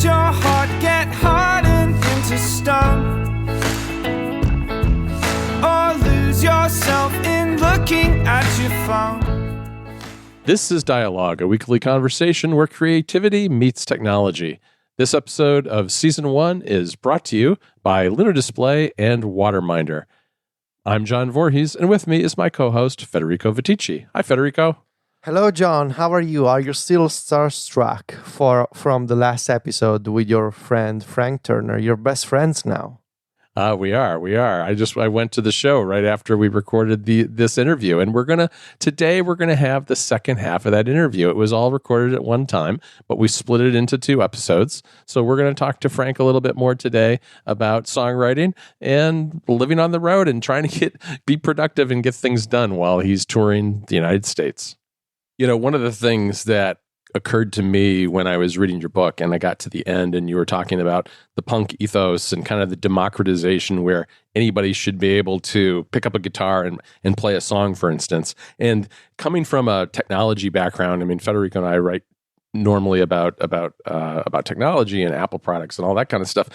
let your heart get hardened into stone, or lose yourself in looking at your phone. This is Dialogue, a weekly conversation where creativity meets technology. This episode of Season 1 is brought to you by Lunar Display and Waterminder. I'm John Voorhees, and with me is my co-host, Federico Viticci. Hi, Federico. Hello, John. How are you? Are you still starstruck from the last episode with your friend Frank Turner? You're best friends now. We are. I went to the show right after we recorded this interview, and today we're gonna have the second half of that interview. It was all recorded at one time, but we split it into two episodes. So we're gonna talk to Frank a little bit more today about songwriting and living on the road and trying to be productive and get things done while he's touring the United States. You know, one of the things that occurred to me when I was reading your book and I got to the end and you were talking about the punk ethos and kind of the democratization where anybody should be able to pick up a guitar and play a song, for instance. And coming from a technology background, I mean, Federico and I write normally about technology and Apple products and all that kind of stuff.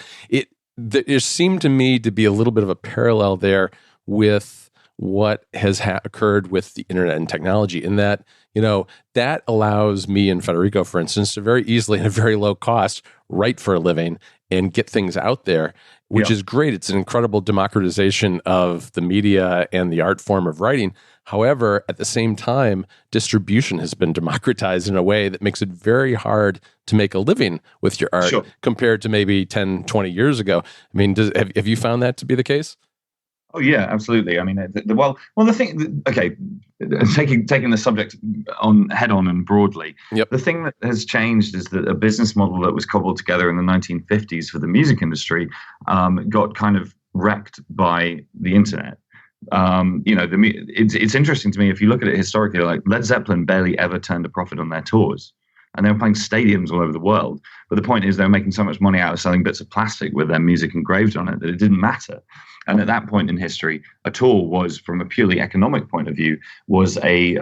There seemed to me to be a little bit of a parallel there with what has occurred with the internet and technology, in that, you know, that allows me and Federico, for instance, to very easily and at very low cost write for a living and get things out there, which is great. It's an incredible democratization of the media and the art form of writing. However, at the same time, distribution has been democratized in a way that makes it very hard to make a living with your art compared to maybe 10, 20 years ago. I mean, have you found that to be the case? Oh yeah, absolutely. I mean, the thing. Okay, taking the subject on head on and broadly, the thing that has changed is that a business model that was cobbled together in the 1950s for the music industry got kind of wrecked by the internet. It's interesting to me if you look at it historically. Like Led Zeppelin barely ever turned a profit on their tours, and they were playing stadiums all over the world. But the point is, they were making so much money out of selling bits of plastic with their music engraved on it that it didn't matter. And at that point in history, a tour was, from a purely economic point of view, was a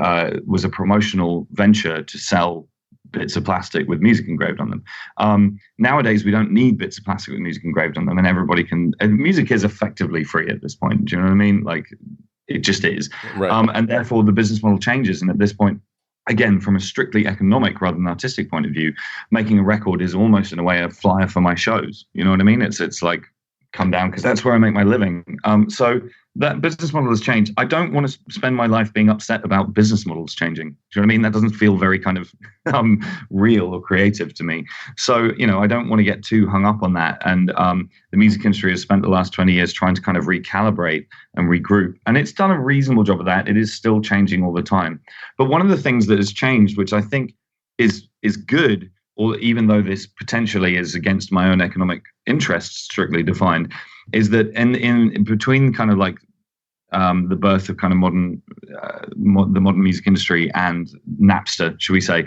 promotional venture to sell bits of plastic with music engraved on them. Nowadays, we don't need bits of plastic with music engraved on them, and everybody can. And music is effectively free at this point. Do you know what I mean? Like, it just is. Right. And therefore, the business model changes. And at this point, again, from a strictly economic rather than artistic point of view, making a record is almost in a way a flyer for my shows. You know what I mean? It's like, come down because that's where I make my living. So that business model has changed. I don't want to spend my life being upset about business models changing. Do you know what I mean? That doesn't feel very kind of real or creative to me. So, you know, I don't want to get too hung up on that. And the music industry has spent the last 20 years trying to kind of recalibrate and regroup. And it's done a reasonable job of that. It is still changing all the time. But one of the things that has changed, which I think is good, or even though this potentially is against my own economic interests, strictly defined, is that in between kind of like the birth of kind of the modern music industry and Napster, should we say,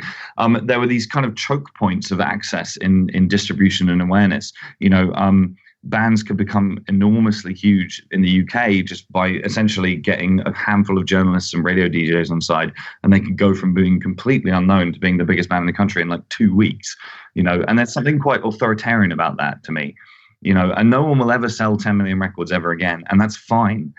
there were these kind of choke points of access in distribution and awareness. You know, bands could become enormously huge in the UK just by essentially getting a handful of journalists and radio DJs on side, and they could go from being completely unknown to being the biggest band in the country in like 2 weeks, you know, and there's something quite authoritarian about that to me, you know, and no one will ever sell 10 million records ever again. And that's fine,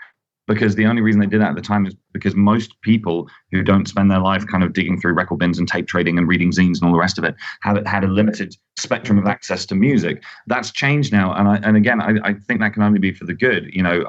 because the only reason they did that at the time is because most people who don't spend their life kind of digging through record bins and tape trading and reading zines and all the rest of it had a limited spectrum of access to music. That's changed now, and again, I think that can only be for the good. You know,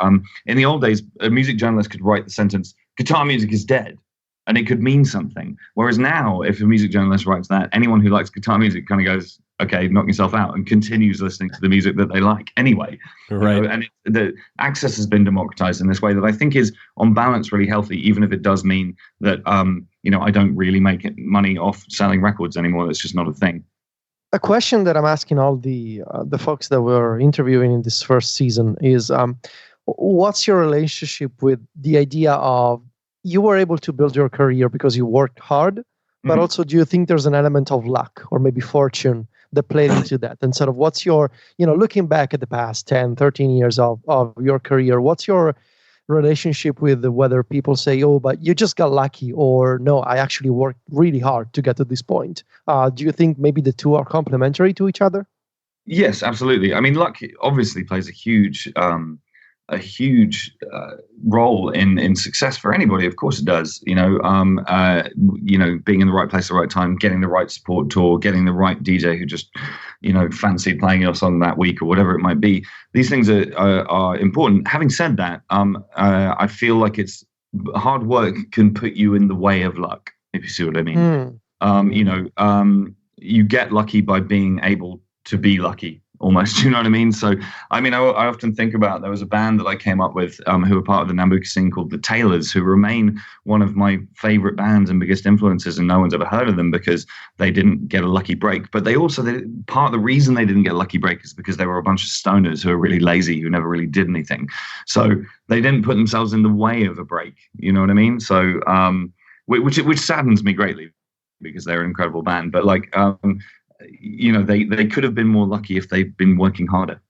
in the old days, a music journalist could write the sentence "guitar music is dead," and it could mean something. Whereas now, if a music journalist writes that, anyone who likes guitar music kind of goes, okay, knock yourself out, and continues listening to the music that they like anyway. Right. You know, and the access has been democratized in this way that I think is, on balance, really healthy, even if it does mean that, you know, I don't really make money off selling records anymore. That's just not a thing. A question that I'm asking all the folks that we're interviewing in this first season is, what's your relationship with the idea of you were able to build your career because you worked hard, but also do you think there's an element of luck or maybe fortune that played into that? And sort of what's your, you know, looking back at the past 10, 13 years of your career, what's your relationship with whether people say, oh, but you just got lucky, or no, I actually worked really hard to get to this point? Do you think maybe the two are complementary to each other? Yes, absolutely. I mean, luck obviously plays a huge role in success for anybody. Of course, it does. Being in the right place at the right time, getting the right support tour, getting the right DJ who just fancied playing your song that week or whatever it might be. These things are important. Having said that, I feel like it's hard work can put you in the way of luck, if you see what I mean. You get lucky by being able to be lucky, almost. You know what I mean? So, I mean, I often think about, there was a band that I came up with who were part of the Nambucca scene called the Taylors, who remain one of my favorite bands and biggest influences, and no one's ever heard of them because they didn't get a lucky break. But part of the reason they didn't get a lucky break is because they were a bunch of stoners who were really lazy, who never really did anything. So they didn't put themselves in the way of a break. You know what I mean? So, which saddens me greatly, because they're an incredible band. But they could have been more lucky if they'd been working harder.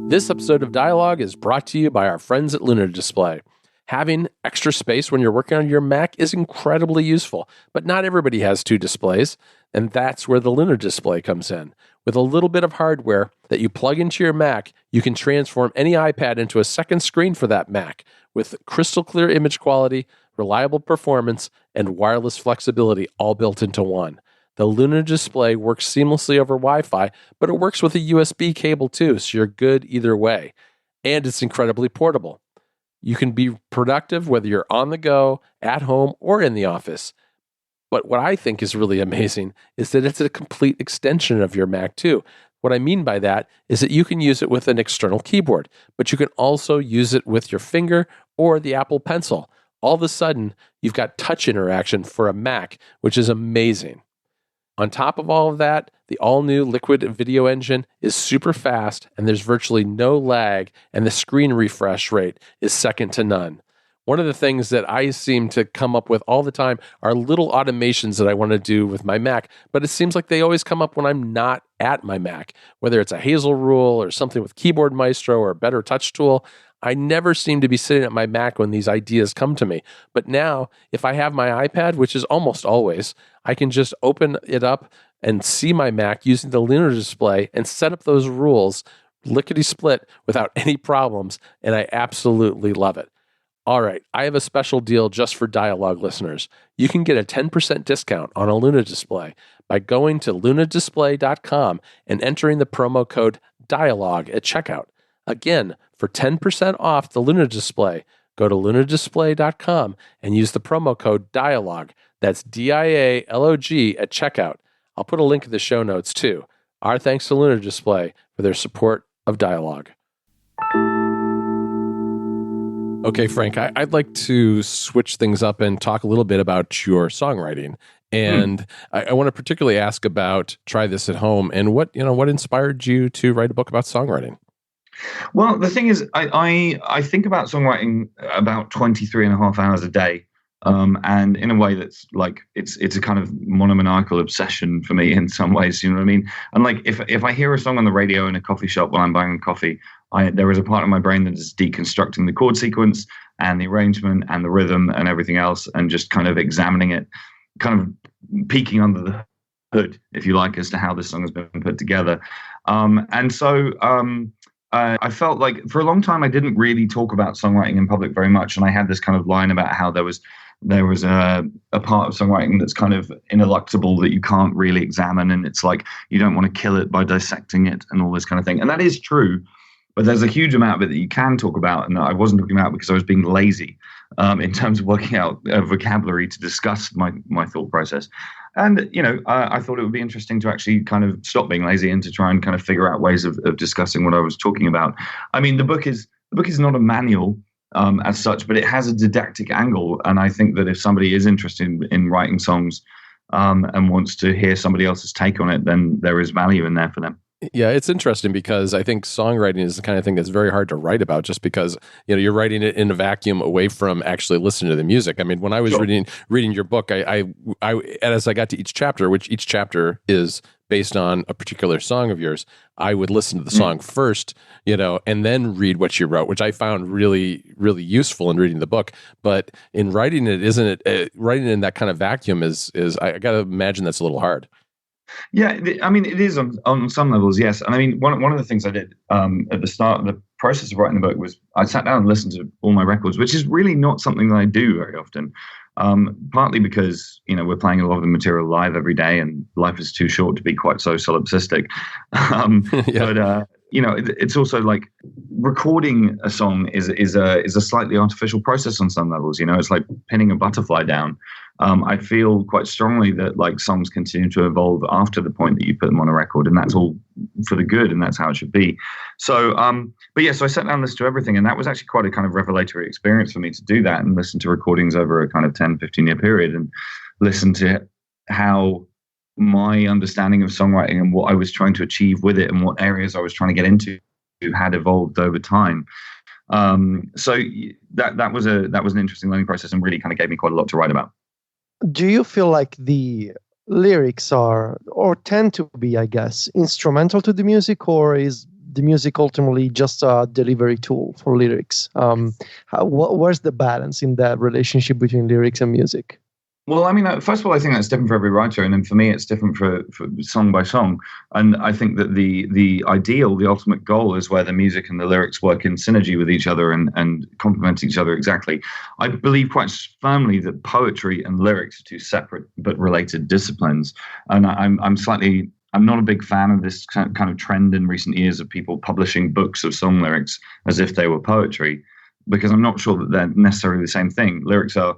This episode of Dialogue is brought to you by our friends at Luna Display. Having extra space when you're working on your Mac is incredibly useful, but not everybody has two displays, and that's where the Luna Display comes in. With a little bit of hardware that you plug into your Mac, you can transform any iPad into a second screen for that Mac with crystal clear image quality, reliable performance, and wireless flexibility all built into one. The Luna Display works seamlessly over Wi-Fi, but it works with a USB cable too, so you're good either way. And it's incredibly portable. You can be productive whether you're on the go, at home, or in the office. But what I think is really amazing is that it's a complete extension of your Mac too. What I mean by that is that you can use it with an external keyboard, but you can also use it with your finger or the Apple Pencil. All of a sudden, you've got touch interaction for a Mac, which is amazing. On top of all of that, the all-new Liquid video engine is super fast, and there's virtually no lag, and the screen refresh rate is second to none. One of the things that I seem to come up with all the time are little automations that I want to do with my Mac, but it seems like they always come up when I'm not at my Mac, whether it's a Hazel rule or something with Keyboard Maestro or a better touch tool. I never seem to be sitting at my Mac when these ideas come to me. But now, if I have my iPad, which is almost always, I can just open it up and see my Mac using the Luna Display and set up those rules lickety-split without any problems, and I absolutely love it. All right, I have a special deal just for Dialogue listeners. You can get a 10% discount on a Luna Display by going to lunadisplay.com and entering the promo code DIALOGUE at checkout. Again, for 10% off the Luna Display, go to lunadisplay.com and use the promo code DIALOGUE. That's DIALOG at checkout. I'll put a link in the show notes too. Our thanks to Luna Display for their support of Dialogue. Okay, Frank, I'd like to switch things up and talk a little bit about your songwriting. And I want to particularly ask about Try This at Home and what inspired you to write a book about songwriting? Well, the thing is, I think about songwriting about 23 and a half hours a day. And in a way that's like, it's a kind of monomaniacal obsession for me in some ways, you know what I mean? And like, if I hear a song on the radio in a coffee shop while I'm buying coffee, there is a part of my brain that is deconstructing the chord sequence and the arrangement and the rhythm and everything else, and just kind of examining it, kind of peeking under the hood, if you like, as to how this song has been put together. I felt like for a long time I didn't really talk about songwriting in public very much, and I had this kind of line about how there was a part of songwriting that's kind of ineluctable that you can't really examine, and it's like you don't want to kill it by dissecting it and all this kind of thing. And that is true, but there's a huge amount of it that you can talk about, and I wasn't talking about because I was being lazy in terms of working out vocabulary to discuss my thought process. And, I thought it would be interesting to actually kind of stop being lazy and to try and kind of figure out ways of discussing what I was talking about. I mean, the book is not a manual as such, but it has a didactic angle. And I think that if somebody is interested in writing songs and wants to hear somebody else's take on it, then there is value in there for them. Yeah, it's interesting because I think songwriting is the kind of thing that's very hard to write about just because, you're writing it in a vacuum away from actually listening to the music. I mean, when I was reading your book, I as I got to each chapter, which each chapter is based on a particular song of yours, I would listen to the song first, and then read what you wrote, which I found really, really useful in reading the book. But in writing it, writing it in that kind of vacuum is I got to imagine that's a little hard. Yeah, I mean, it is on some levels, yes. And I mean, one of the things I did at the start of the process of writing the book was I sat down and listened to all my records, which is really not something that I do very often. Partly because we're playing a lot of the material live every day, and life is too short to be quite so solipsistic. Yeah. But it's also like recording a song is a slightly artificial process on some levels. It's like pinning a butterfly down. I feel quite strongly that like songs continue to evolve after the point that you put them on a record, and that's all for the good, and that's how it should be. So, so I sat down and listened to everything, and that was actually quite a kind of revelatory experience for me to do that and listen to recordings over a kind of 10, 15-year period and listen to how my understanding of songwriting and what I was trying to achieve with it and what areas I was trying to get into had evolved over time. So that was an interesting learning process and really kind of gave me quite a lot to write about. Do you feel like the lyrics are, or tend to be, I guess, instrumental to the music, or is the music ultimately just a delivery tool for lyrics? Where's the balance in that relationship between lyrics and music? Well, I mean, first of all, I think that's different for every writer, and then for me, it's different for song by song. And I think that the ideal, the ultimate goal, is where the music and the lyrics work in synergy with each other and complement each other exactly. I believe quite firmly that poetry and lyrics are two separate but related disciplines. And I'm not a big fan of this kind of trend in recent years of people publishing books of song lyrics as if they were poetry, because I'm not sure that they're necessarily the same thing. Lyrics are,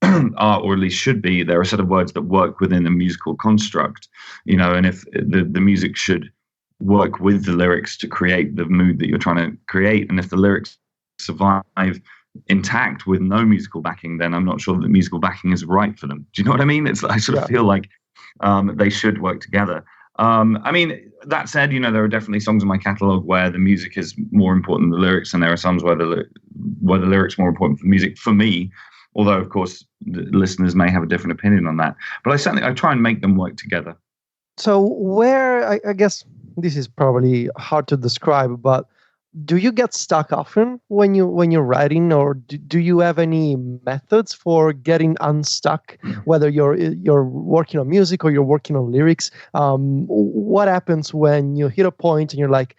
or at least should be, there are a set of words that work within a musical construct, and if the music should work with the lyrics to create the mood that you're trying to create, and if the lyrics survive intact with no musical backing, then I'm not sure that the musical backing is right for them. Do you know what I mean? I sort of feel like they should work together. I mean, that said, there are definitely songs in my catalog where the music is more important than the lyrics, and there are songs where the lyrics are more important for music for me. Although, of course, the listeners may have a different opinion on that. But I try and make them work together. So where, I guess this is probably hard to describe, but do you get stuck often when you're writing, or do you have any methods for getting unstuck, whether you're working on music or you're working on lyrics? What happens when you hit a point and you're like,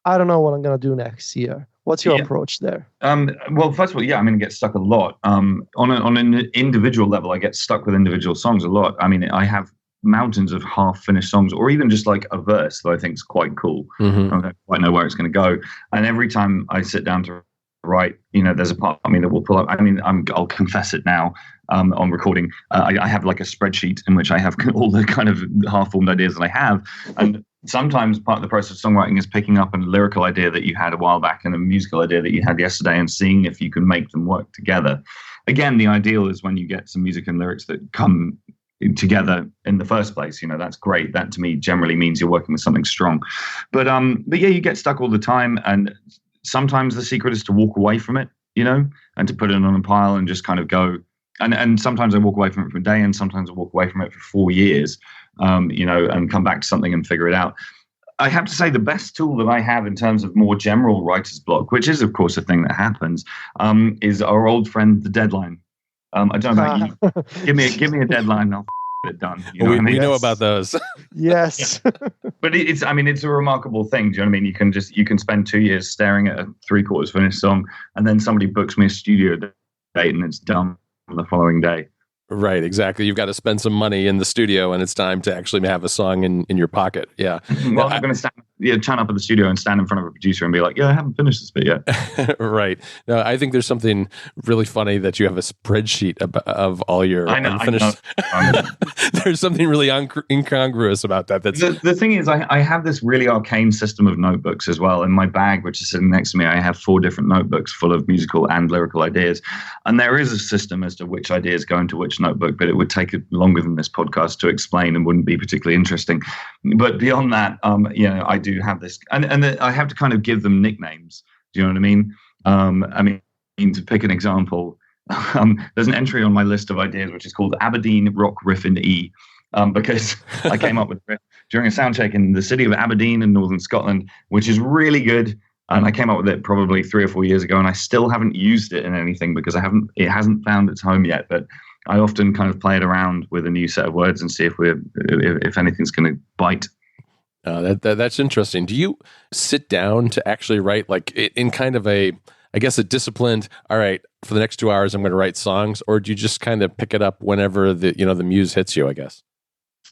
I don't know what I'm going to do next year? What's your approach there? Well, first of all, I get stuck a lot. On an individual level, I get stuck with individual songs a lot. I mean, I have mountains of half-finished songs, or even just like a verse that I think is quite cool. Mm-hmm. I don't quite know where it's going to go. And every time I sit down to write, there's a part of me that will pull up. I mean, I'll confess it now on recording. I have like a spreadsheet in which I have all the kind of half-formed ideas that I have. And sometimes part of the process of songwriting is picking up a lyrical idea that you had a while back and a musical idea that you had yesterday and seeing if you can make them work together. Again, the ideal is when you get some music and lyrics that come together in the first place. That's great. That to me generally means you're working with something strong. But yeah, you get stuck all the time, and sometimes the secret is to walk away from it, and to put it on a pile and just kind of go. And sometimes I walk away from it for a day, and sometimes I walk away from it for 4 years. And come back to something and figure it out. I have to say the best tool that I have in terms of more general writer's block, which is, of course, a thing that happens, is our old friend, the deadline. I don't know about you. Give me a deadline and I'll it done. We know about those. Yes. But it's a remarkable thing. Do you know what I mean? You can spend 2 years staring at a 3/4 finished song, and then somebody books me a studio date and it's done the following day. Right, exactly. You've got to spend some money in the studio, and it's time to actually have a song in your pocket. Yeah. Well, I'm going to turn up at the studio and stand in front of a producer and be like, I haven't finished this bit yet. Right. No, I think there's something really funny that you have a spreadsheet of all your unfinished. I know. There's something really incongruous about that. The thing is, I have this really arcane system of notebooks as well. In my bag, which is sitting next to me, I have 4 different notebooks full of musical and lyrical ideas. And there is a system as to which ideas go into which notebook, but it would take longer than this podcast to explain and wouldn't be particularly interesting. But beyond that, I do have this, and I have to kind of give them nicknames. Do you know what I mean? To pick an example, there's an entry on my list of ideas which is called Aberdeen Rock Riff in E, because I came up with it during a sound check in the city of Aberdeen in northern Scotland, which is really good. And I came up with it probably 3 or 4 years ago, and I still haven't used it in anything because it hasn't found its home yet. But I often kind of play it around with a new set of words and see if anything's going to bite. That's interesting. Do you sit down to actually write, like in kind of a disciplined, all right, for the next 2 hours, I'm going to write songs, or do you just kind of pick it up whenever the muse hits you, I guess?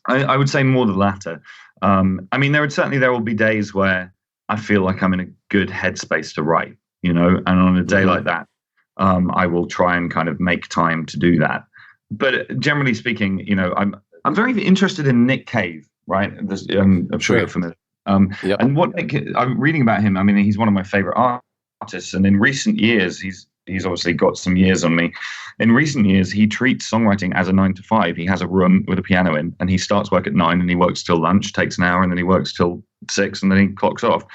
I would say more the latter. I mean, there will be days where I feel like I'm in a good headspace to write, and on a day like that, I will try and kind of make time to do that. But generally speaking, I'm very interested in Nick Cave, right? I'm sure you're familiar. Yep. And I'm reading about him. I mean, he's one of my favorite artists, and in recent years, he's obviously got some years on me. In recent years, he treats songwriting as a 9 to 5. He has a room with a piano in, and he starts work at 9, and he works till lunch, takes an hour, and then he works till 6, and then he clocks off.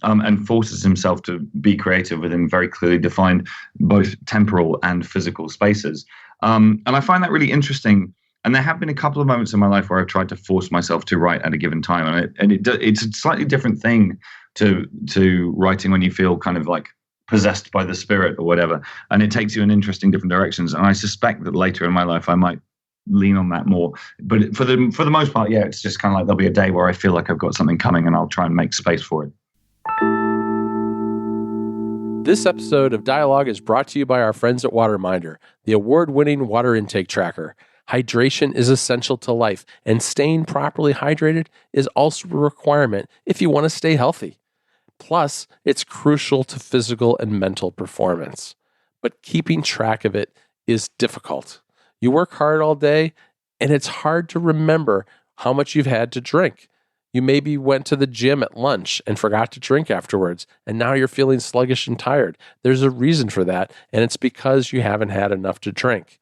And forces himself to be creative within very clearly defined both temporal and physical spaces. And I find that really interesting. And there have been a couple of moments in my life where I've tried to force myself to write at a given time. And it's a slightly different thing to writing when you feel kind of like possessed by the spirit or whatever. And it takes you in interesting different directions. And I suspect that later in my life, I might lean on that more. But for the most part, yeah, it's just kind of like there'll be a day where I feel like I've got something coming and I'll try and make space for it. This episode of Dialogue is brought to you by our friends at WaterMinder, the award-winning water intake tracker. Hydration is essential to life, and staying properly hydrated is also a requirement if you want to stay healthy. Plus, it's crucial to physical and mental performance. But keeping track of it is difficult. You work hard all day, and it's hard to remember how much you've had to drink. You maybe went to the gym at lunch and forgot to drink afterwards, and now you're feeling sluggish and tired. There's a reason for that, and it's because you haven't had enough to drink.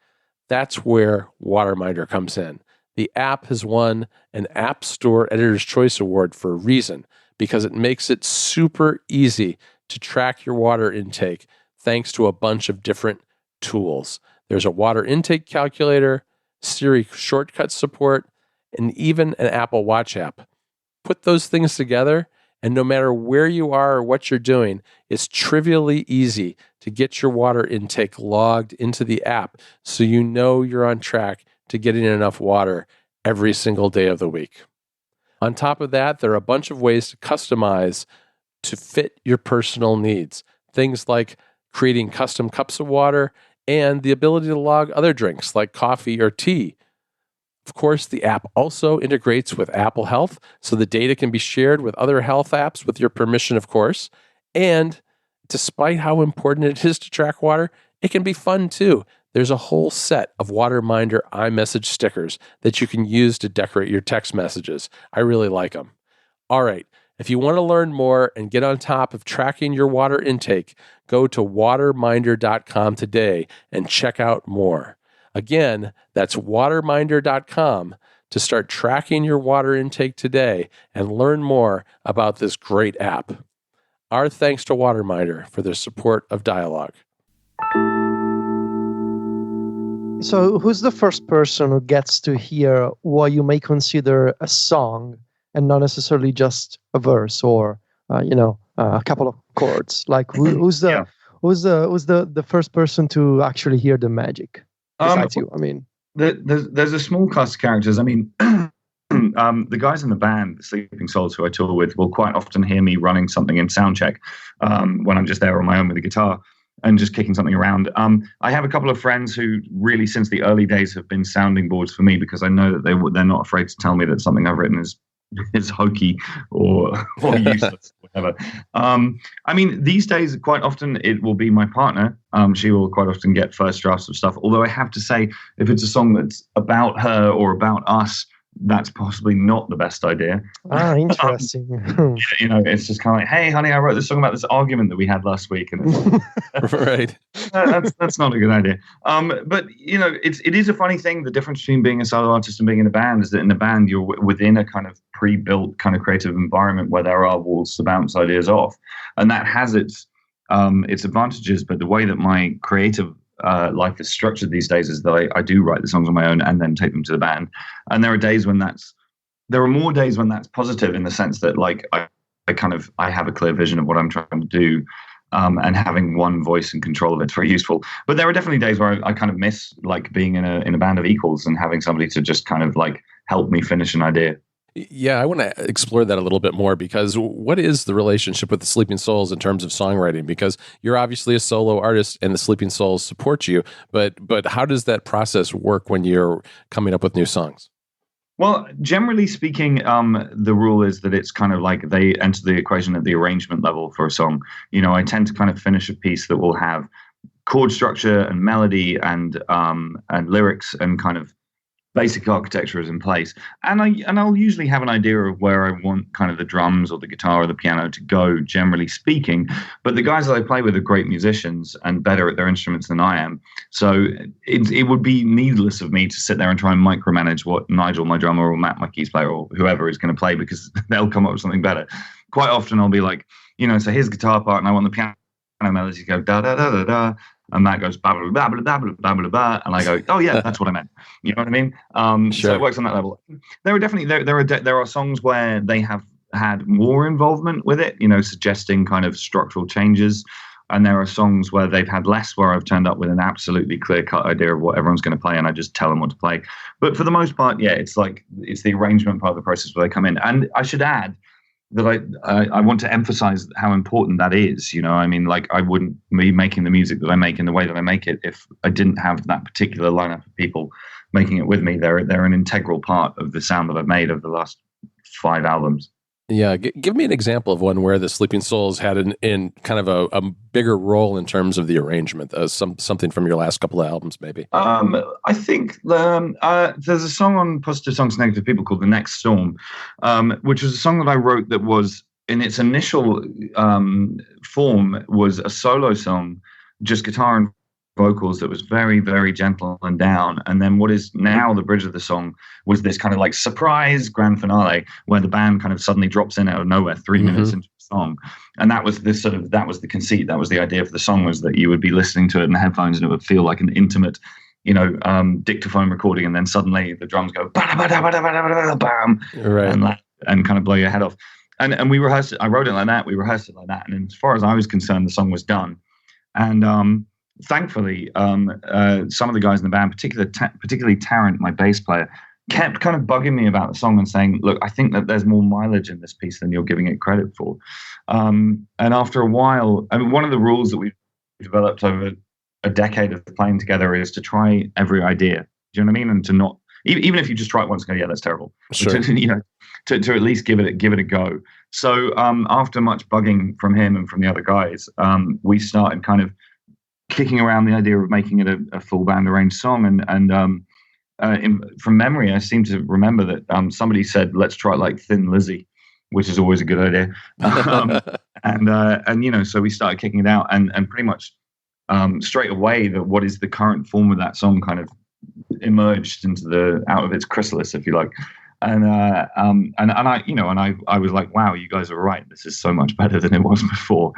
That's where WaterMinder comes in. The app has won an App Store Editor's Choice Award for a reason, because it makes it super easy to track your water intake thanks to a bunch of different tools. There's a water intake calculator, Siri shortcut support, and even an Apple Watch app. Put those things together, and no matter where you are or what you're doing, it's trivially easy to get your water intake logged into the app so you know you're on track to getting enough water every single day of the week. On top of that, there are a bunch of ways to customize to fit your personal needs. Things like creating custom cups of water and the ability to log other drinks like coffee or tea. Of course, the app also integrates with Apple Health, so the data can be shared with other health apps with your permission, of course. And despite how important it is to track water, it can be fun too. There's a whole set of WaterMinder iMessage stickers that you can use to decorate your text messages. I really like them. All right, if you want to learn more and get on top of tracking your water intake, go to waterminder.com today and check out more. Again, that's waterminder.com to start tracking your water intake today and learn more about this great app. Our thanks to WaterMinder for their support of Dialogue. So who's the first person who gets to hear what you may consider a song and not necessarily just a verse or, a couple of chords? Like who's the first person to actually hear the magic? Besides you, I mean, there's a small cast of characters. I mean, the guys in the band, the Sleeping Souls, who I tour with, will quite often hear me running something in soundcheck when I'm just there on my own with the guitar and just kicking something around. I have a couple of friends who really, since the early days, have been sounding boards for me because I know that they're not afraid to tell me that something I've written is hokey or useless, whatever. I mean, these days, quite often it will be my partner. She will quite often get first drafts of stuff. Although I have to say, if it's a song that's about her or about us, that's possibly not the best idea. Interesting. It's just kind of like, hey, honey, I wrote this song about this argument that we had last week, and it's, right. That's not a good idea. But it is a funny thing. The difference between being a solo artist and being in a band is that in a band you're within a kind of pre-built kind of creative environment where there are walls to bounce ideas off, and that has its advantages. But the way that my creative life is structured these days is that I do write the songs on my own and then take them to the band. And there are more days when that's positive in the sense that like I have a clear vision of what I'm trying to do. And having one voice and control of it's very useful. But there are definitely days where I kind of miss like being in a band of equals and having somebody to just kind of like help me finish an idea. Yeah, I want to explore that a little bit more, because what is the relationship with the Sleeping Souls in terms of songwriting? Because you're obviously a solo artist and the Sleeping Souls support you, but how does that process work when you're coming up with new songs? Well, generally speaking, the rule is that it's kind of like they enter the equation at the arrangement level for a song. You know, I tend to kind of finish a piece that will have chord structure and melody and lyrics and kind of basic architecture is in place, and I'll usually have an idea of where I want kind of the drums or the guitar or the piano to go, generally speaking. But the guys that I play with are great musicians and better at their instruments than I am, so it would be needless of me to sit there and try and micromanage what Nigel, my drummer, or Matt, my keys player, or whoever is going to play, because they'll come up with something better. Quite often I'll be like, so here's the guitar part, and I want the piano melody to go da da da da da. And Matt goes blah blah blah blah blah blah blah blah, and I go, oh yeah, that's what I meant. You know what I mean? Sure. So it works on that level. There are definitely there are songs where they have had more involvement with it, suggesting kind of structural changes, and there are songs where they've had less, where I've turned up with an absolutely clear cut idea of what everyone's going to play, and I just tell them what to play. But for the most part, yeah, it's the arrangement part of the process where they come in. And I should add that I want to emphasize how important that is. I wouldn't be making the music that I make in the way that I make it if I didn't have that particular lineup of people making it with me. They're an integral part of the sound that I've made over the last 5 albums. Yeah, give me an example of one where the Sleeping Souls had in kind of a bigger role in terms of the arrangement. Something from your last couple of albums, maybe. I think there's a song on Positive Songs, Negative People called "The Next Storm," which was a song that I wrote that was in its initial form was a solo song, just guitar and vocals, that was very, very gentle and down. And then what is now the bridge of the song was this kind of like surprise grand finale where the band kind of suddenly drops in out of nowhere 3 minutes into the song. And that was the conceit. That was the idea for the song, was that you would be listening to it in the headphones and it would feel like an intimate, dictaphone recording. And then suddenly the drums go, bam, right, and kind of blow your head off. And we rehearsed it. I wrote it like that. We rehearsed it like that. And as far as I was concerned, the song was done. And, thankfully, some of the guys in the band, particularly Tarrant, my bass player, kept kind of bugging me about the song and saying, look, I think that there's more mileage in this piece than you're giving it credit for. And after a while, one of the rules that we've developed over a decade of playing together is to try every idea. Do you know what I mean? And to not, even if you just try it once and go, yeah, that's terrible. Sure. To at least give it a go. So after much bugging from him and from the other guys, we started kind of kicking around the idea of making it a full band arranged song. And from memory, I seem to remember that somebody said, let's try it like Thin Lizzy, which is always a good idea. So we started kicking it out, and pretty much straight away what is the current form of that song kind of emerged out of its chrysalis, if you like. And I was like, wow, you guys are right. This is so much better than it was before.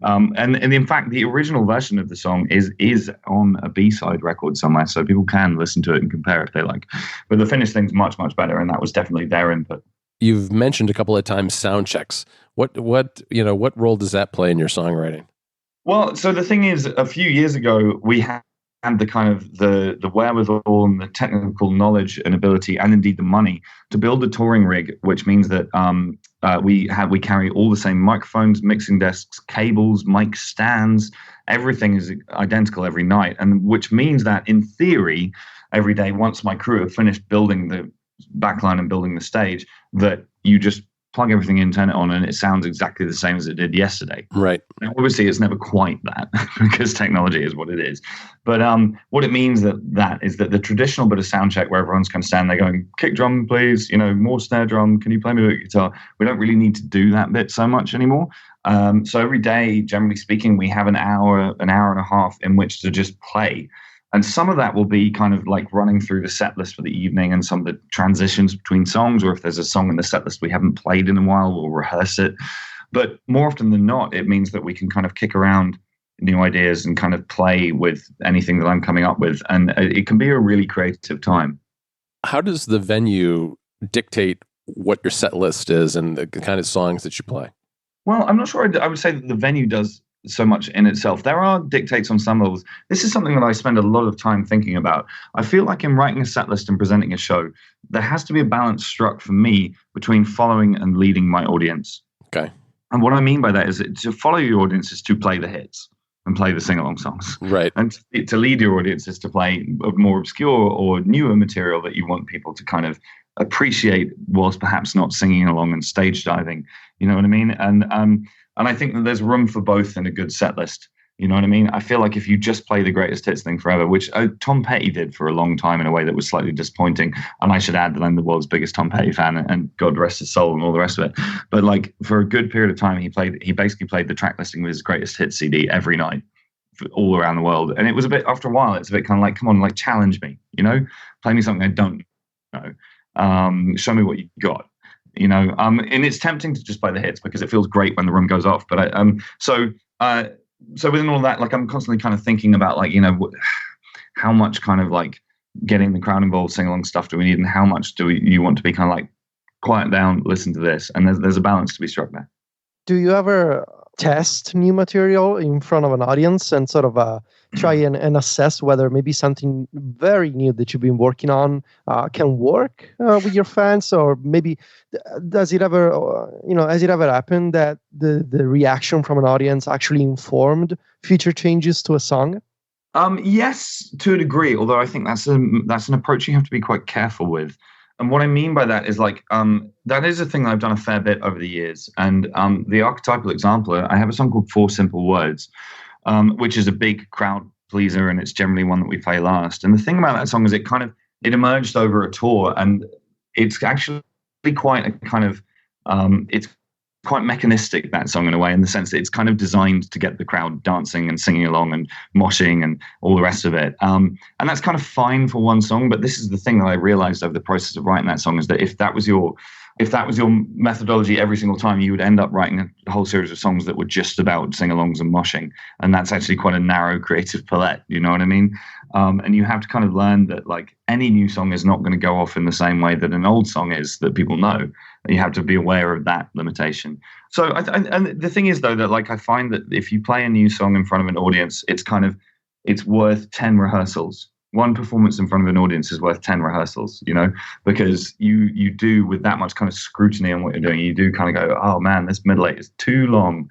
And in fact, the original version of the song is on a B-side record somewhere, so people can listen to it and compare if they like. But the finished thing's much, much better, and that was definitely their input. You've mentioned a couple of times sound checks. What role does that play in your songwriting? Well, so the thing is, a few years ago, we had the kind of the wherewithal and the technical knowledge and ability, and indeed the money, to build a touring rig, which means that we carry all the same microphones, mixing desks, cables, mic stands. Everything is identical every night, and which means that in theory, every day, once my crew have finished building the backline and building the stage, that you just plug everything in, turn it on, and it sounds exactly the same as it did yesterday. Right. Now, obviously, it's never quite that because technology is what it is. But what it means that is that the traditional bit of sound check where everyone's kind of standing there going, kick drum, please, more snare drum, can you play me the guitar? We don't really need to do that bit so much anymore. So every day, generally speaking, we have an hour and a half in which to just play. And some of that will be kind of like running through the set list for the evening and some of the transitions between songs, or if there's a song in the set list we haven't played in a while, we'll rehearse it. But more often than not, it means that we can kind of kick around new ideas and kind of play with anything that I'm coming up with. And it can be a really creative time. How does the venue dictate what your set list is and the kind of songs that you play? Well, I'm not sure I would say that the venue does so much in itself. There are dictates on some levels. This is something that I spend a lot of time thinking about. I feel like in writing a set list and presenting a show, there has to be a balance struck for me between following and leading my audience. Okay. And what I mean by that is that to follow your audience is to play the hits and play the sing-along songs. Right. And to lead your audience is to play more obscure or newer material that you want people to kind of appreciate whilst perhaps not singing along and stage diving. You know what I mean? And I think that there's room for both in a good set list. You know what I mean? I feel like if you just play the greatest hits thing forever, which Tom Petty did for a long time in a way that was slightly disappointing. And I should add that I'm the world's biggest Tom Petty fan, and God rest his soul and all the rest of it. But like for a good period of time, he basically played the track listing of his greatest hits CD every night all around the world. And it was a bit, after a while, it's a bit kind of like, come on, like challenge me, you know, play me something I don't know. Show me what you got. You know, and it's tempting to just play the hits because it feels great when the room goes off. But so within all that, like I'm constantly kind of thinking about like, you know, how much kind of like getting the crowd involved, sing along stuff do we need, and how much you want to be kind of like quiet down, listen to this, and there's a balance to be struck there. Do you ever test new material in front of an audience and sort of try and assess whether maybe something very new that you've been working on can work with your fans? Or maybe does it ever, has it ever happened that the reaction from an audience actually informed future changes to a song? Yes, to a degree, although I think that's an approach you have to be quite careful with. And what I mean by that is like, that is a thing that I've done a fair bit over the years. And the archetypal example, I have a song called 4 Simple Words, which is a big crowd pleaser, and it's generally one that we play last. And the thing about that song is it emerged over a tour, and it's actually quite a kind of, it's quite mechanistic, that song, in a way, in the sense that it's kind of designed to get the crowd dancing and singing along and moshing and all the rest of it. And that's kind of fine for one song, but this is the thing that I realized over the process of writing that song, is that if that was your methodology every single time, you would end up writing a whole series of songs that were just about sing-alongs and moshing. And that's actually quite a narrow creative palette, you know what I mean? And you have to kind of learn that like any new song is not going to go off in the same way that an old song is that people know. You have to be aware of that limitation. So, and the thing is though, that like I find that if you play a new song in front of an audience, it's worth 10 rehearsals. One performance in front of an audience is worth 10 rehearsals, you know, because you do, with that much kind of scrutiny on what you're doing, you do kind of go, oh man, this middle eight is too long.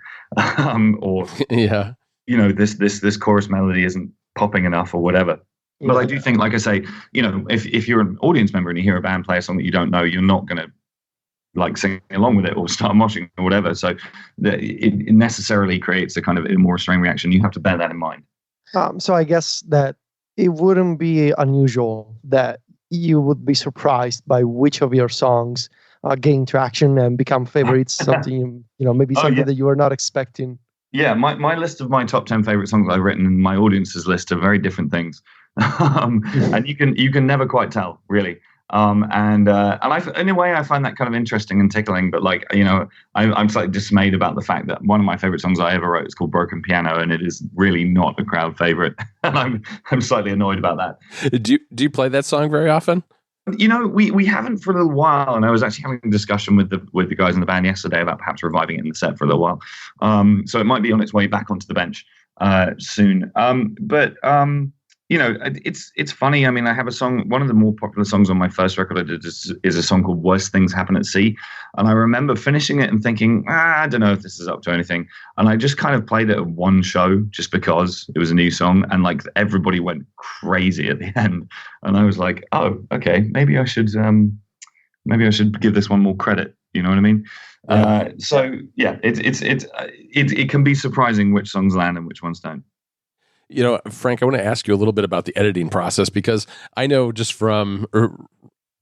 Or, yeah, you know, this chorus melody isn't popping enough or whatever. Yeah. But I do think, like I say, you know, if you're an audience member and you hear a band play a song that you don't know, you're not going to like sing along with it or start moshing or whatever. So it necessarily creates a kind of a more restrained reaction. You have to bear that in mind. So I guess that it wouldn't be unusual that you would be surprised by which of your songs gain traction and become favorites. Something, maybe something that you were not expecting. Yeah, my list of my top 10 favorite songs I've written and my audience's list are very different things. And you can never quite tell, really. And in a way, I find that kind of interesting and tickling. But like, you know, I'm slightly dismayed about the fact that one of my favorite songs I ever wrote is called "Broken Piano," and it is really not a crowd favorite. And I'm slightly annoyed about that. Do you play that song very often? You know, we haven't for a little while, and I was actually having a discussion with the guys in the band yesterday about perhaps reviving it in the set for a little while. So it might be on its way back onto the bench soon. You know, it's funny. I mean, I have a song, one of the more popular songs on my first record I did is a song called "Worst Things Happen at Sea." And I remember finishing it and thinking, I don't know if this is up to anything. And I just kind of played it at one show just because it was a new song. And like everybody went crazy at the end. And I was like, oh, okay, maybe I should give this one more credit. You know what I mean? Yeah. So yeah, it can be surprising which songs land and which ones don't. You know, Frank, I want to ask you a little bit about the editing process, because I know just from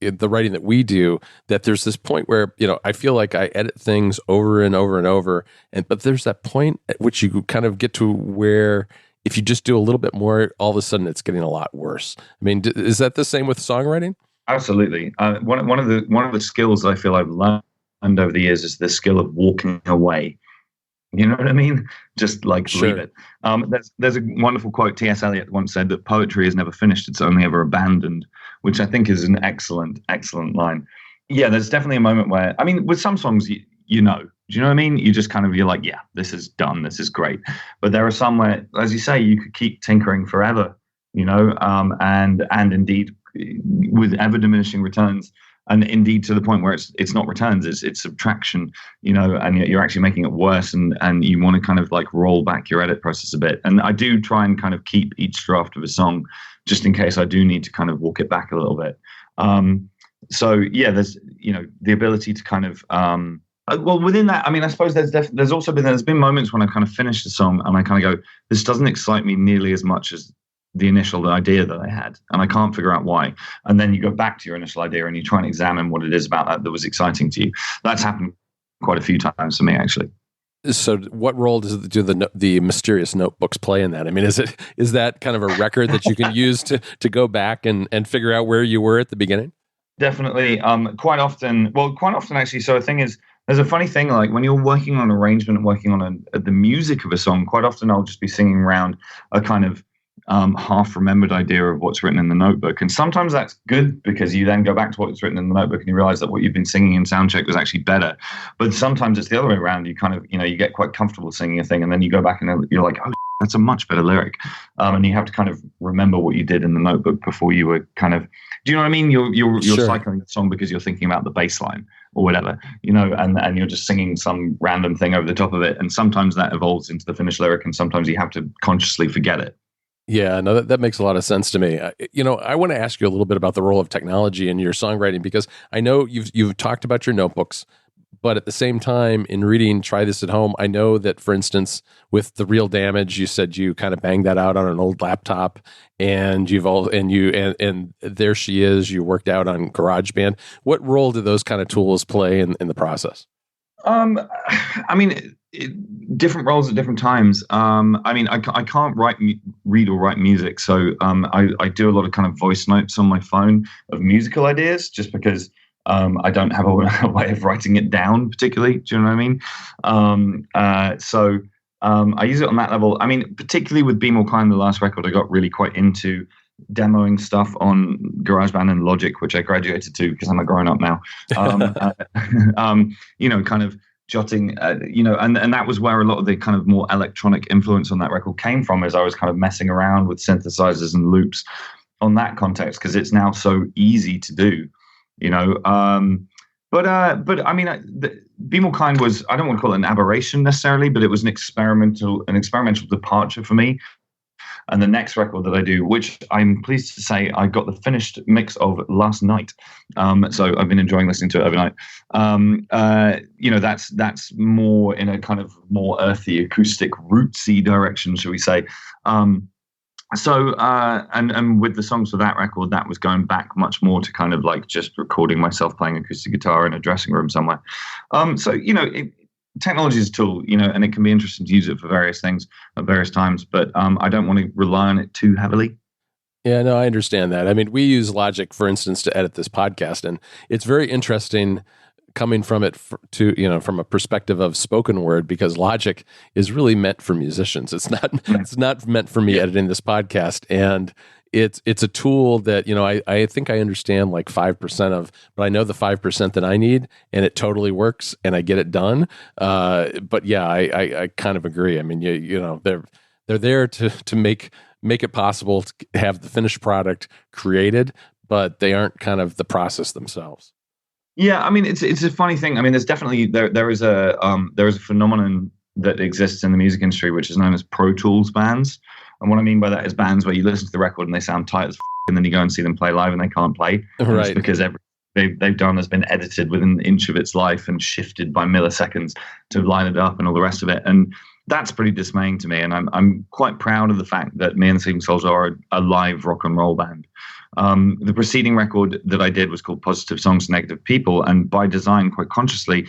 the writing that we do that there's this point where, you know, I feel like I edit things over and over and over. But there's that point at which you kind of get to where if you just do a little bit more, all of a sudden it's getting a lot worse. I mean, is that the same with songwriting? Absolutely. One of the skills I feel I've learned over the years is the skill of walking away. You know what I mean? Just like Sure. Leave it. There's a wonderful quote. T.S. Eliot once said that poetry is never finished; it's only ever abandoned, which I think is an excellent line. Yeah, there's definitely a moment where, I mean, with some songs, you know. Do you know what I mean? You just kind of, you're like, yeah, this is done. This is great. But there are some where, as you say, you could keep tinkering forever, and indeed with ever diminishing returns, and indeed to the point where it's not returns, it's subtraction, and you're actually making it worse, and you want to kind of like roll back your edit process a bit. And I do try and kind of keep each draft of a song just in case I do need to kind of walk it back a little bit. So yeah, there's the ability to kind of well, within that, I mean, I suppose there's been moments when I kind of finish the song and I kind of go, this doesn't excite me nearly as much as the initial idea that I had, and I can't figure out why. And then you go back to your initial idea and you try and examine what it is about that was exciting to you. That's happened quite a few times for me, actually. So what role do the mysterious notebooks play in that? I mean, is that kind of a record that you can use to go back and figure out where you were at the beginning? Definitely. Quite often actually. So the thing is, there's a funny thing, like when you're working on arrangement and working on the music of a song, quite often I'll just be singing around a kind of half-remembered idea of what's written in the notebook. And sometimes that's good because you then go back to what's written in the notebook and you realize that what you've been singing in soundcheck was actually better. But sometimes it's the other way around. You kind of, you get quite comfortable singing a thing and then you go back and you're like, oh, that's a much better lyric. And you have to kind of remember what you did in the notebook before you were kind of, do you know what I mean? You're Sure. cycling the song because you're thinking about the bass line or whatever, and you're just singing some random thing over the top of it. And sometimes that evolves into the finished lyric and sometimes you have to consciously forget it. Yeah, no, that makes a lot of sense to me. I want to ask you a little bit about the role of technology in your songwriting, because I know you've talked about your notebooks, but at the same time, in reading Try This at Home, I know that, for instance, with The Real Damage, you said you kind of banged that out on an old laptop, and and There She Is, you worked out on GarageBand. What role do those kind of tools play in the process? I mean, different roles at different times. I mean, I can't read or write music, so I do a lot of kind of voice notes on my phone of musical ideas, just because I don't have a way of writing it down particularly. Do you know what I mean? So I use it on that level. I mean, particularly with Be More Kind, the last record, I got really quite into demoing stuff on GarageBand and Logic, which I graduated to because I'm a grown up now. Kind of jotting, and that was where a lot of the kind of more electronic influence on that record came from, as I was kind of messing around with synthesizers and loops on that context, because it's now so easy to do, But I mean, Be More Kind was, I don't want to call it an aberration necessarily, but it was an experimental departure for me. And the next record that I do, which I'm pleased to say I got the finished mix of last night, so I've been enjoying listening to it overnight. That's more in a kind of more earthy, acoustic, rootsy direction, shall we say? And with the songs for that record, that was going back much more to kind of like just recording myself playing acoustic guitar in a dressing room somewhere. Technology is a tool, and it can be interesting to use it for various things at various times, but I don't want to rely on it too heavily. Yeah, no, I understand that. I mean, we use Logic, for instance, to edit this podcast, and it's very interesting coming from it from a perspective of spoken word, because Logic is really meant for musicians. It's not meant for me editing this podcast. And it's a tool that, I think I understand like 5% of, but I know the 5% that I need, and it totally works and I get it done. But yeah, I kind of agree. I mean, they're there to make it possible to have the finished product created, but they aren't kind of the process themselves. Yeah, I mean, it's a funny thing. I mean, there's definitely there is a phenomenon that exists in the music industry, which is known as Pro Tools bands. And what I mean by that is bands where you listen to the record and they sound tight as and then you go and see them play live and they can't play. Right. It's because they've done has been edited within an inch of its life and shifted by milliseconds to line it up and all the rest of it. And that's pretty dismaying to me. And I'm quite proud of the fact that me and the Sleeping Souls are a live rock and roll band. The preceding record that I did was called Positive Songs, Negative People. And by design, quite consciously,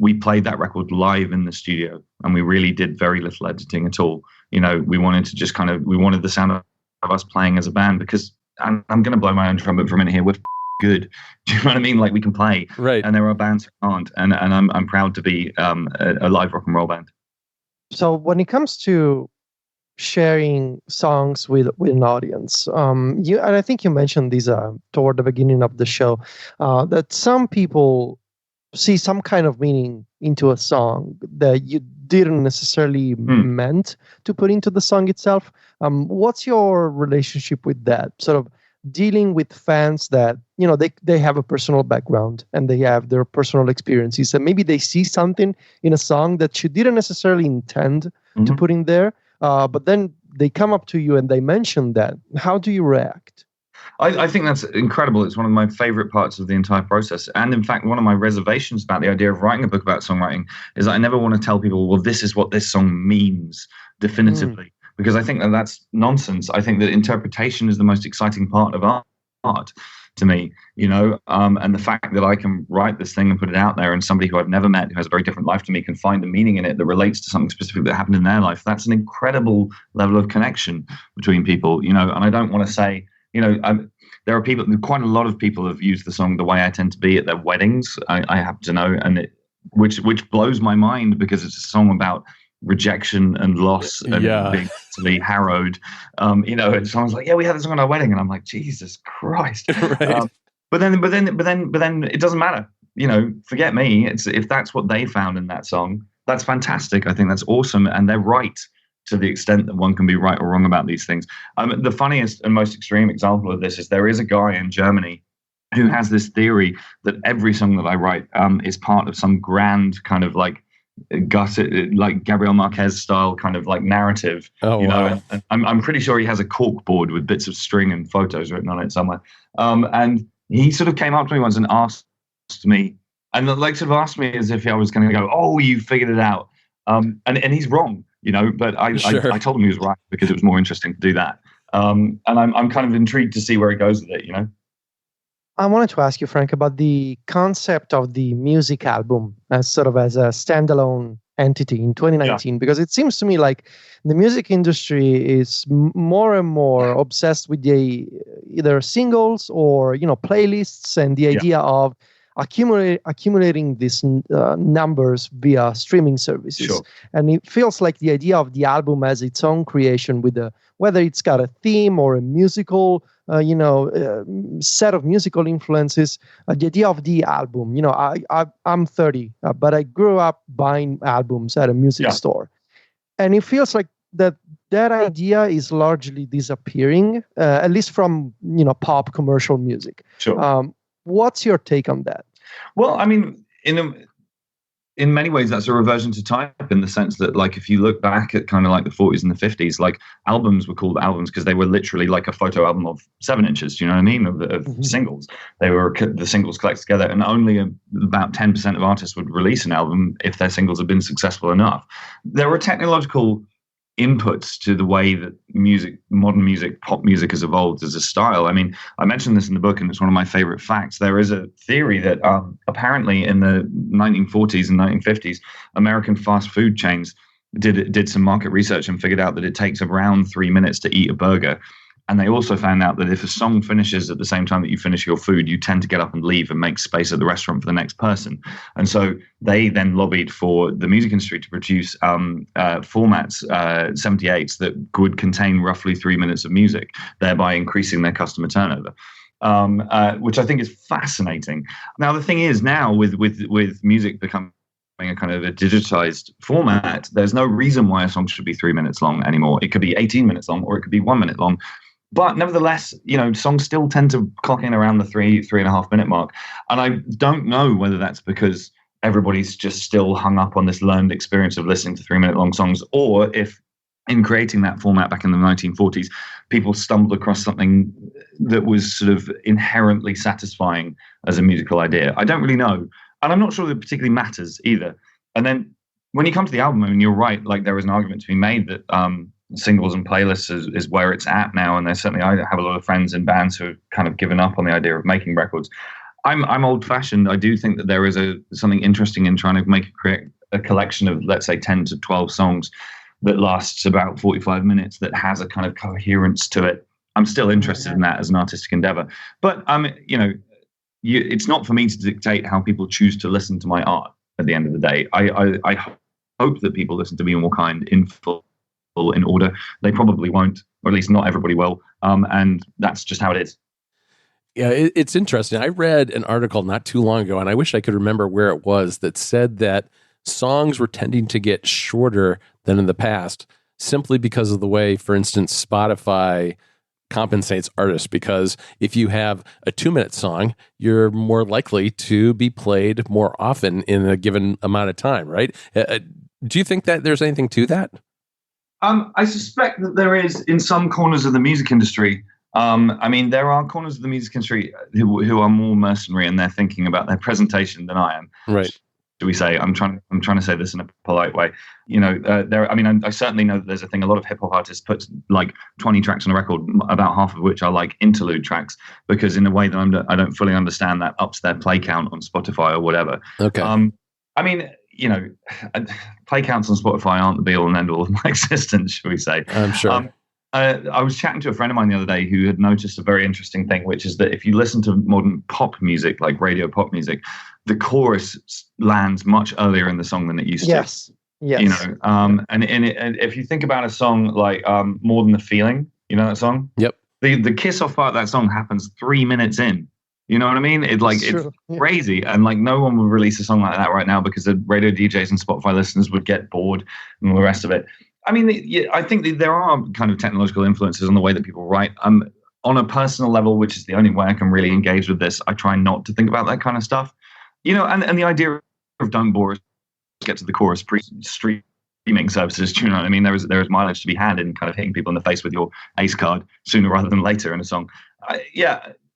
we played that record live in the studio, and we really did very little editing at all. We wanted to just we wanted the sound of us playing as a band, because I'm going to blow my own trumpet for a minute here. We're good. Do you know what I mean? Like, we can play. Right. And there are bands who can't. And I'm proud to be a live rock and roll band. So when it comes to sharing songs with an audience, and I think you mentioned these toward the beginning of the show, that some people see some kind of meaning into a song that you didn't necessarily meant to put into the song itself. What's your relationship with that? Sort of dealing with fans that, they have a personal background and they have their personal experiences, and maybe they see something in a song that you didn't necessarily intend to put in there, but then they come up to you and they mention that. How do you react? I think that's incredible. It's one of my favorite parts of the entire process. And in fact, one of my reservations about the idea of writing a book about songwriting is that I never want to tell people, well, this is what this song means definitively, because I think that that's nonsense. I think that interpretation is the most exciting part of art to me, and the fact that I can write this thing and put it out there, and somebody who I've never met, who has a very different life to me, can find a meaning in it that relates to something specific that happened in their life. That's an incredible level of connection between people, and I don't want to say, there are people, quite a lot of people have used the song The Way I Tend to Be at their weddings, I happen to know, and which blows my mind, because it's a song about rejection and loss and being totally harrowed. And someone's like, yeah, we had this song at our wedding, and I'm like, Jesus Christ. Right. But then it doesn't matter. Forget me. If that's what they found in that song, that's fantastic. I think that's awesome, and they're right to the extent that one can be right or wrong about these things. The funniest and most extreme example of this is there is a guy in Germany who has this theory that every song that I write is part of some grand kind of like Gabriel Marquez style kind of like narrative. Wow. And I'm pretty sure he has a cork board with bits of string and photos written on it somewhere. And he sort of came up to me once and asked me, and like sort of asked me as if I was going to go, oh, you figured it out. And he's wrong. But I told him he was right, because it was more interesting to do that. And I'm kind of intrigued to see where he goes with it, I wanted to ask you, Frank, about the concept of the music album as a standalone entity in 2019, because it seems to me like the music industry is more and more obsessed with either singles or, playlists, and the idea of accumulating these numbers via streaming services. Sure. And it feels like the idea of the album as its own creation, with whether it's got a theme or a musical set of musical influences, the idea of the album. I'm 30, but I grew up buying albums at a music store, and it feels like that idea is largely disappearing, at least from pop commercial music. Sure. What's your take on that? Well, I mean, in many ways, that's a reversion to type, in the sense that, like, if you look back at kind of like the 40s and the 50s, like, albums were called albums because they were literally like a photo album of 7 inches, you know what I mean, of singles. They were the singles collected together, and only about 10% of artists would release an album if their singles had been successful enough. There were technological inputs to the way that modern music, pop music, has evolved as a style. I mean, I mentioned this in the book, and it's one of my favorite facts. There is a theory that apparently in the 1940s and 1950s, American fast food chains did some market research and figured out that it takes around 3 minutes to eat a burger. And they also found out that if a song finishes at the same time that you finish your food, you tend to get up and leave and make space at the restaurant for the next person. And so they then lobbied for the music industry to produce formats, 78s, that would contain roughly 3 minutes of music, thereby increasing their customer turnover, which I think is fascinating. Now, the thing is, now with music becoming a kind of a digitized format, there's no reason why a song should be 3 minutes long anymore. It could be 18 minutes long, or it could be 1 minute long. But nevertheless, songs still tend to clock in around the 3.5 minute mark. And I don't know whether that's because everybody's just still hung up on this learned experience of listening to 3 minute long songs, or if in creating that format back in the 1940s, people stumbled across something that was sort of inherently satisfying as a musical idea. I don't really know. And I'm not sure that it particularly matters either. And then when you come to the album, I mean, you're right, like, there is an argument to be made that singles and playlists is where it's at now. And there's certainly, I have a lot of friends in bands who have kind of given up on the idea of making records. I'm old fashioned. I do think that there is something interesting in trying to create a collection of, let's say, 10 to 12 songs that lasts about 45 minutes, that has a kind of coherence to it. I'm still interested in that as an artistic endeavor. But, it's not for me to dictate how people choose to listen to my art at the end of the day. I hope that people listen to Me and More Kind in full, in order. They probably won't, or at least not everybody will. And that's just how it is. Yeah, it's interesting. I read an article not too long ago, and I wish I could remember where it was, that said that songs were tending to get shorter than in the past simply because of the way, for instance, Spotify compensates artists. Because if you have a 2-minute song, you're more likely to be played more often in a given amount of time, right? Do you think that there's anything to that? I suspect that there is in some corners of the music industry. I mean, there are corners of the music industry who are more mercenary and they're thinking about their presentation than I am. Right. Do we say? I'm trying to say this in a polite way. You know, there. I mean, I certainly know that there's a thing. A lot of hip hop artists put like 20 tracks on a record, about half of which are like interlude tracks, because in a way that I don't fully understand, that ups their play count on Spotify or whatever. Okay. I mean, you know, play counts on Spotify aren't the be all and end all of my existence, shall we say? I'm sure. I was chatting to a friend of mine the other day who had noticed a very interesting thing, which is that if you listen to modern pop music, like radio pop music, the chorus lands much earlier in the song than it used to. Yes. You know, and if you think about a song like More Than the Feeling, you know that song? Yep. The kiss off part of that song happens 3 minutes in. You know what I mean? It's crazy. And like no one would release a song like that right now because the radio DJs and Spotify listeners would get bored and all the rest of it. I mean, I think that there are kind of technological influences on the way that people write. On a personal level, which is the only way I can really engage with this, I try not to think about that kind of stuff. You know, and the idea of don't bore us, get to the chorus streaming services. Do you know what I mean? There is mileage to be had in kind of hitting people in the face with your ace card sooner rather than later in a song.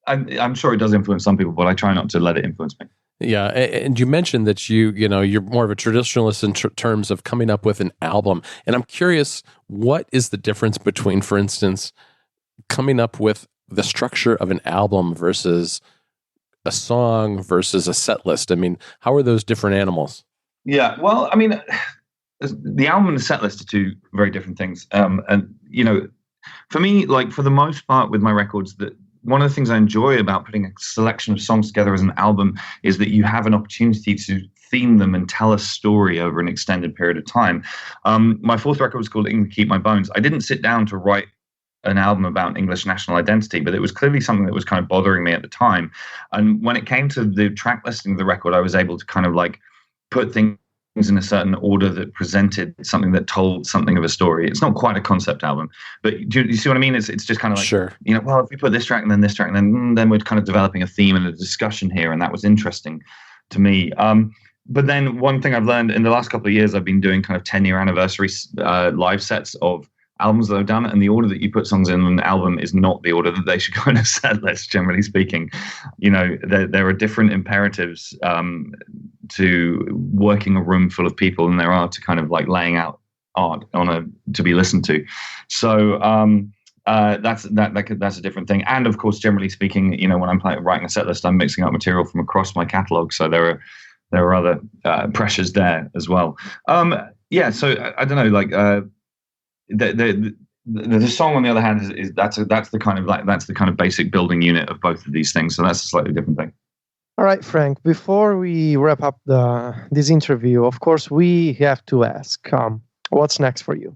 I'm sure it does influence some people, but I try not to let it influence me. Yeah, and you mentioned that you're more of a traditionalist in terms of coming up with an album, and I'm curious, what is the difference between, for instance, coming up with the structure of an album versus a song versus a set list? I mean, how are those different animals? Yeah, well, I mean, the album and the set list are two very different things, and you know, for me, like for the most part with my records, that one of the things I enjoy about putting a selection of songs together as an album is that you have an opportunity to theme them and tell a story over an extended period of time. My fourth record was called England Keep My Bones. I didn't sit down to write an album about English national identity, but it was clearly something that was kind of bothering me at the time. And when it came to the track listing of the record, I was able to kind of like put things in a certain order that presented something that told something of a story. It's not quite a concept album, but do you see what I mean? It's just kind of like, sure. You know, well, if we put this track and then this track, and then we're kind of developing a theme and a discussion here, and that was interesting to me. But then one thing I've learned in the last couple of years, I've been doing kind of 10-year anniversary live sets of albums that I've done, and the order that you put songs in an album is not the order that they should go in a set list, generally speaking. You know, there are different imperatives to working a room full of people than there are to kind of like laying out art to be listened to. So that's a different thing. And of course, generally speaking, you know, when I'm writing a set list, I'm mixing up material from across my catalog. So there are other pressures there as well. So I don't know, like the song on the other hand is that's the kind of basic building unit of both of these things. So that's a slightly different thing. All right, Frank, before we wrap up this interview, of course, we have to ask, what's next for you?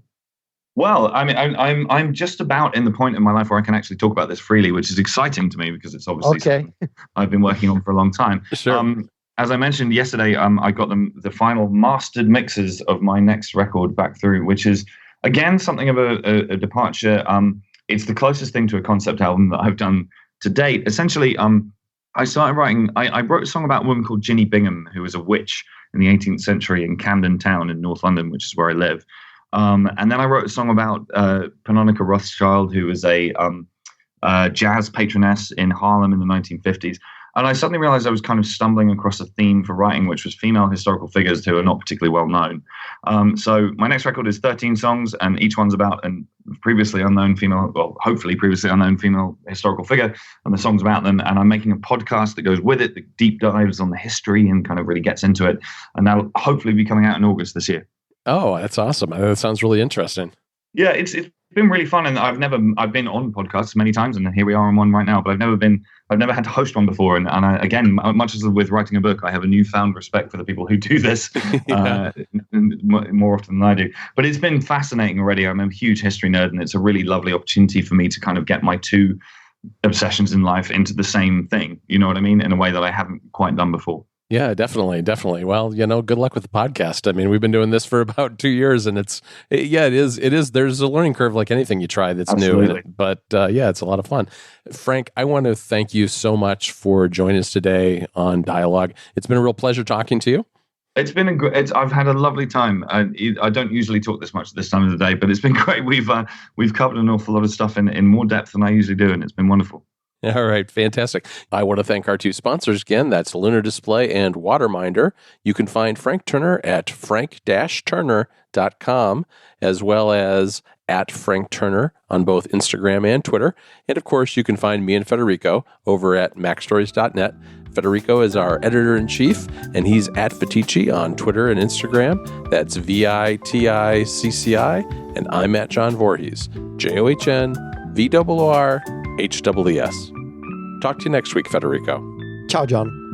Well, I mean, I'm just about in the point in my life where I can actually talk about this freely, which is exciting to me because it's obviously something I've been working on for a long time. Sure. As I mentioned yesterday, I got the final mastered mixes of my next record back through, which is, again, something of a departure. It's the closest thing to a concept album that I've done to date. Essentially, I started writing, I wrote a song about a woman called Ginny Bingham, who was a witch in the 18th century in Camden Town in North London, which is where I live. And then I wrote a song about Panonica Rothschild, who was a jazz patroness in Harlem in the 1950s. And I suddenly realized I was kind of stumbling across a theme for writing, which was female historical figures who are not particularly well known. So my next record is 13 songs, and each one's about a previously unknown female, well, hopefully previously unknown female historical figure, and the song's about them. And I'm making a podcast that goes with it, that deep dives on the history and kind of really gets into it. And that'll hopefully be coming out in August this year. Oh, that's awesome. That sounds really interesting. Yeah, it's been really fun, and I've been on podcasts many times, and here we are on one right now. But I've never had to host one before, and again, much as with writing a book, I have a newfound respect for the people who do this more often than I do. But it's been fascinating already. I'm a huge history nerd, and it's a really lovely opportunity for me to kind of get my two obsessions in life into the same thing. You know what I mean? In a way that I haven't quite done before. Yeah, definitely. Well, good luck with the podcast. I mean, we've been doing this for about 2 years, and it is. There's a learning curve like anything you try that's Absolutely. new. But it's a lot of fun. Frank, I want to thank you so much for joining us today on Dialogue. It's been a real pleasure talking to you. It's been I've had a lovely time. I don't usually talk this much at this time of the day, but it's been great. We've covered an awful lot of stuff in more depth than I usually do, and it's been wonderful. All right, fantastic. I want to thank our two sponsors again. That's Lunar Display and Waterminder. You can find Frank Turner at frank-turner.com, as well as at Frank Turner on both Instagram and Twitter. And of course, you can find me and Federico over at macstories.net. Federico is our editor-in-chief, and he's at Viticci on Twitter and Instagram. That's VITICCI, and I'm at John Voorhees, JOHNVOORHEES. Talk to you next week, Federico. Ciao, John.